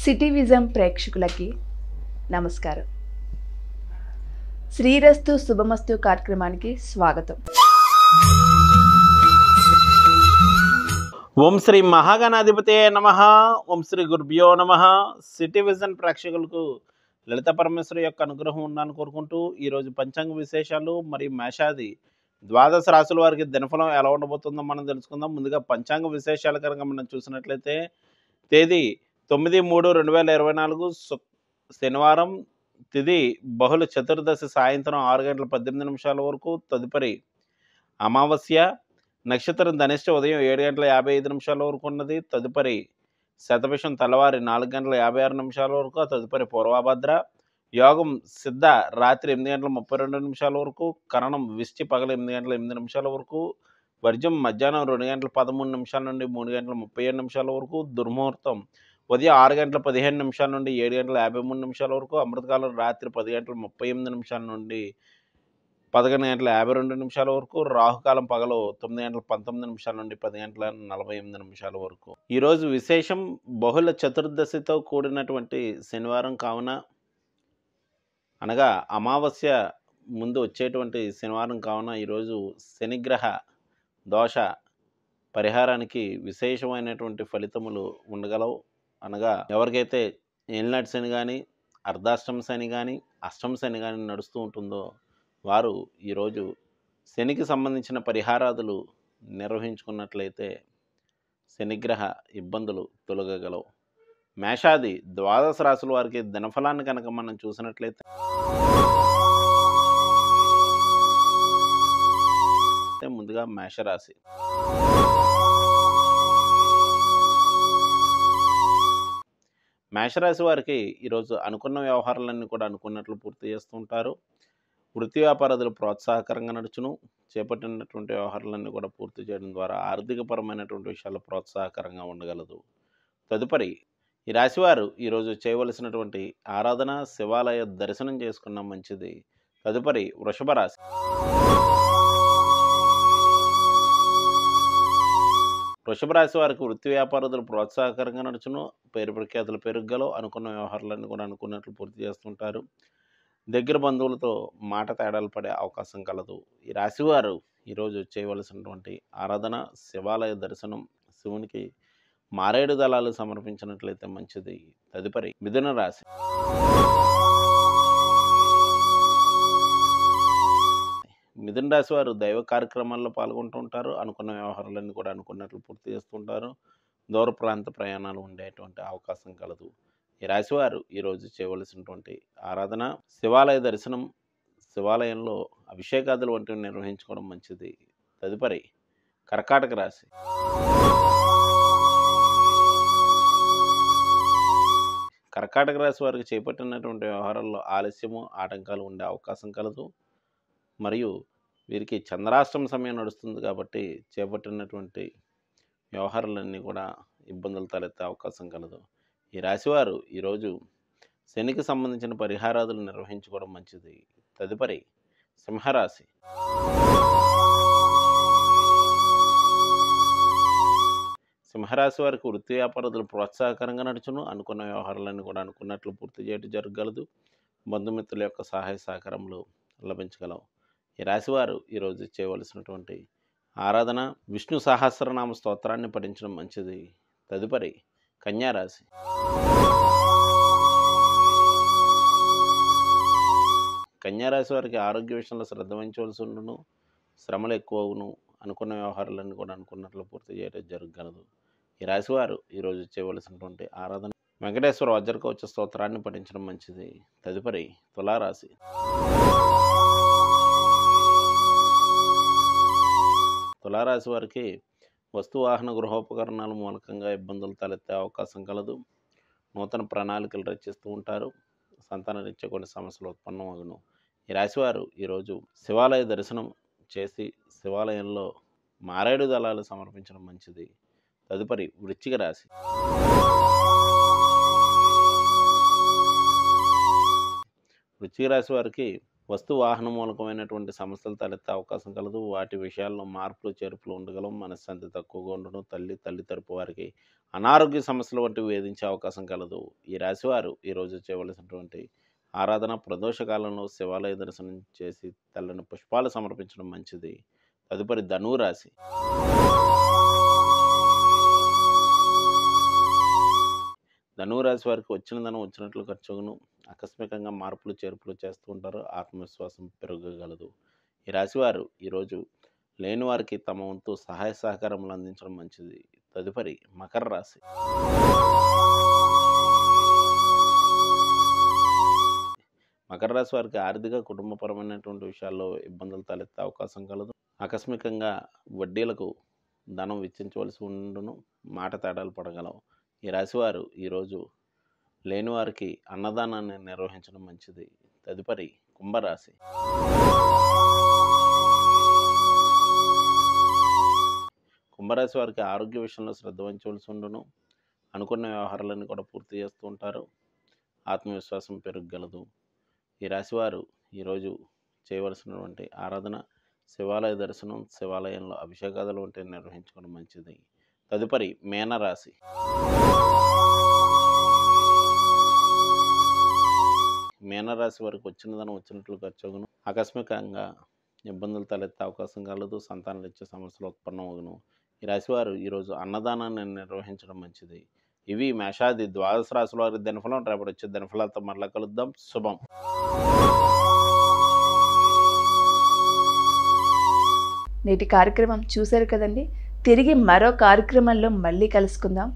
City vision ప్రేక్షకులకి నమస్కారం. శ్రీరస్తు శుభమస్తు కార్యక్రమానికి స్వాగతం. ఓం శ్రీ మహాగణాధిపతే నమః. ఓం శ్రీ గురుభ్యో నమః. సిటీ విజన్ ప్రేక్షకులకు లలిత పరమేశ్వరి యొక్క అనుగ్రహం ఉండాలని కోరుకుంటూ ఈరోజు పంచాంగ విశేషాలు మరియు మేషాది ద్వాదశ రాశుల వారికి దినఫలం ఎలా ఉండబోతుందో మనం తెలుసుకుందాం. ముందుగా పంచాంగ విశేషాల కనుక మనం చూసినట్లయితే తేదీ 9/3/2024 శనివారం, తిథి బహుళ చతుర్దశి సాయంత్రం 6:18 వరకు, తదుపరి అమావాస్య, నక్షత్రం ధనిష్ట ఉదయం 7:55 వరకు ఉన్నది, తదుపరి శతభిషం తెల్లవారి 4:56 వరకు, తదుపరి పూర్వభద్ర, యోగం సిద్ధ రాత్రి 8:32 వరకు, కరణం విష్టి పగలు 8:08 వరకు, వర్జం మధ్యాహ్నం 2:13 నుండి 3:37 వరకు, దుర్ముహూర్తం ఉదయం 6:15 నుండి 7:53 వరకు, అమృతకాలం రాత్రి 10:38 నుండి 11:52 వరకు, రాహుకాలం పగలు 9:19 నుండి 10:48 వరకు. ఈరోజు విశేషం బహుళ చతుర్దశితో కూడినటువంటి శనివారం కావున, అనగా అమావాస్య ముందు వచ్చేటువంటి శనివారం కావున ఈరోజు శనిగ్రహ దోష పరిహారానికి విశేషమైనటువంటి ఫలితములు ఉండగలవు. అనగా ఎవరికైతే ఏలినాటి శని కానీ, అర్ధాష్టమ శని కానీ, అష్టమ శని కానీ నడుస్తూ ఉంటుందో వారు ఈరోజు శనికి సంబంధించిన పరిహారాదులు నిర్వహించుకున్నట్లయితే శనిగ్రహ ఇబ్బందులు తొలగగలవు. మేషాది ద్వాదశ రాశుల వారికి దినఫలాన్ని కనుక మనం చూసినట్లయితే ముందుగా మేషరాశి. మేషరాశి వారికి ఈరోజు అనుకున్న వ్యవహారాలన్నీ కూడా అనుకున్నట్లు పూర్తి చేస్తూ ఉంటారు. వృత్తి వ్యాపారాదులు ప్రోత్సాహకరంగా నడుచును. చేపట్టినటువంటి వ్యవహారాలన్నీ కూడా పూర్తి చేయడం ద్వారా ఆర్థికపరమైనటువంటి విషయాలు ప్రోత్సాహకరంగా ఉండగలదు. తదుపరి ఈ రాశివారు ఈరోజు చేయవలసినటువంటి ఆరాధన, శివాలయ దర్శనం చేసుకున్న మంచిది. తదుపరి వృషభ రాశి. వృషభ రాశి వారికి వృత్తి వ్యాపారాదులు ప్రోత్సాహకరంగా నడుచును. పేరు ప్రఖ్యాతులు పెరుగలో అనుకున్న వ్యవహారాలన్నీ కూడా అనుకున్నట్లు పూర్తి చేస్తుంటారు. దగ్గర బంధువులతో మాట తేడాలు పడే అవకాశం కలదు. ఈ రాశివారు ఈరోజు చేయవలసినటువంటి ఆరాధన, శివాలయ దర్శనం, శివునికి మారేడు దళాలు సమర్పించినట్లయితే మంచిది. తదుపరి మిథున రాశి. మిథున రాశి వారు దైవ కార్యక్రమాల్లో పాల్గొంటూ ఉంటారు. అనుకున్న వ్యవహారాలన్నీ కూడా అనుకున్నట్లు పూర్తి చేస్తుంటారు. దూర ప్రాంత ప్రయాణాలు ఉండేటువంటి అవకాశం కలదు. ఈ రాశివారు ఈరోజు చేయవలసినటువంటి ఆరాధన, శివాలయ దర్శనం, శివాలయంలో అభిషేకాదులు వంటివి నిర్వహించుకోవడం మంచిది. తదుపరి కర్కాటక రాశి. కర్కాటక రాశి వారికి చేపట్టినటువంటి వ్యవహారాల్లో ఆలస్యము, ఆటంకాలు ఉండే అవకాశం కలదు. మరియు వీరికి చంద్రాష్టమ సమయం నడుస్తుంది కాబట్టి చేపట్టినటువంటి వ్యవహారాలన్నీ కూడా ఇబ్బందులు తలెత్తే అవకాశం కలదు. ఈ రాశివారు ఈరోజు శనికి సంబంధించిన పరిహారాదులు నిర్వహించుకోవడం మంచిది. తదుపరి సింహరాశి. సింహరాశి వారికి వృత్తి వ్యాపారాదులు ప్రోత్సాహకరంగా నడుచును. అనుకున్న వ్యవహారాలన్నీ కూడా అనుకున్నట్లు పూర్తి చేయడం జరగగలదు. బంధుమిత్రుల యొక్క సహాయ సహకారములు లభించగలవు. ఈ రాశివారు ఈరోజు చేయవలసినటువంటి ఆరాధన, విష్ణు సహస్రనామ స్తోత్రాన్ని పఠించడం మంచిది. తదుపరి కన్యారాశి. కన్యారాశి వారికి ఆరోగ్య విషయంలో శ్రద్ధ వహించవలసి ఉండును. శ్రమలు ఎక్కువ అవును. అనుకున్న వ్యవహారాలన్నీ కూడా అనుకున్నట్లు పూర్తి చేయడం జరగగలదు. ఈ రాశివారు ఈరోజు చేయవలసినటువంటి ఆరాధన, వెంకటేశ్వర వజ్రకవచ స్తోత్రాన్ని పఠించడం మంచిది. తదుపరి తులారాశి. తులారాశి వారికి వస్తువాహన గృహోపకరణాల మూలకంగా ఇబ్బందులు తలెత్తే అవకాశం కలదు. నూతన ప్రణాళికలు రచిస్తూ ఉంటారు. సంతానరీత్యా కొన్ని సమస్యలు ఉత్పన్నమగును. ఈ రాశివారు ఈరోజు శివాలయ దర్శనం చేసి శివాలయంలో మారేడు దళాలు సమర్పించడం మంచిది. తదుపరి వృశ్చిక రాశి. వృశ్చిక రాశి వారికి వస్తు వాహన మూలకమైనటువంటి సమస్యలు తలెత్తే అవకాశం కలదు. వాటి విషయాల్లో మార్పులు చేర్పులు ఉండగలం. మనశ్శాంతి తక్కువగా ఉండడం, తల్లి తరపు వారికి అనారోగ్య సమస్యలు వంటివి వేధించే అవకాశం కలదు. ఈ రాశివారు ఈరోజు చేయవలసినటువంటి ఆరాధన ప్రదోష కాలంలో శివాలయ దర్శనం చేసి తెల్లని పుష్పాలు సమర్పించడం మంచిది. తదుపరి ధనురాశి. ధనురాశి వారికి వచ్చిన ధనం వచ్చినట్లు ఖర్చును, ఆకస్మికంగా మార్పులు చేర్పులు చేస్తూ ఉంటారు. ఆత్మవిశ్వాసం పెరగగలదు. ఈ రాశివారు ఈరోజు లేని వారికి తమ వంతు సహాయ సహకారములు అందించడం మంచిది. తదుపరి మకర రాశి. మకర రాశి వారికి ఆర్థిక కుటుంబపరమైనటువంటి విషయాల్లో ఇబ్బందులు తలెత్తే అవకాశం కలదు. ఆకస్మికంగా వడ్డీలకు ధనం వెచ్చించవలసి ఉండును. మాట తేడాలు పడగలవు. ఈ రాశివారు ఈరోజు లేని వారికి అన్నదానాన్ని నిర్వహించడం మంచిది. తదుపరి కుంభరాశి. కుంభరాశి వారికి ఆరోగ్య విషయంలో శ్రద్ధ వహించవలసి ఉండును. అనుకున్న వ్యవహారాలన్నీ కూడా పూర్తి చేస్తూ ఉంటారు. ఆత్మవిశ్వాసం పెరగగలదు. ఈ రాశివారు ఈరోజు చేయవలసినటువంటి ఆరాధన శివాలయ దర్శనం, శివాలయంలో అభిషేకాదులు వంటివి నిర్వహించుకోవడం మంచిది. తదుపరి మీనరాశి. మీనరాశి వారికి వచ్చిన ధనం వచ్చినట్లు ఖర్చును, ఆకస్మికంగా ఇబ్బందులు తలెత్తే అవకాశం కలదు. సంతానాలు ఇచ్చే సమస్యలు ఉత్పన్నమగును. ఈ రాశివారు ఈరోజు అన్నదానాన్ని నిర్వహించడం మంచిది. ఇవి మేషాది ద్వాదశ రాశుల వారి దినఫలం. రేపటి వచ్చే దినఫలాలతో మరలా కలుద్దాం. శుభం. నేటి కార్యక్రమం చూశారు కదండి. తిరిగి మరో కార్యక్రమంలో మళ్ళీ కలుసుకుందాం.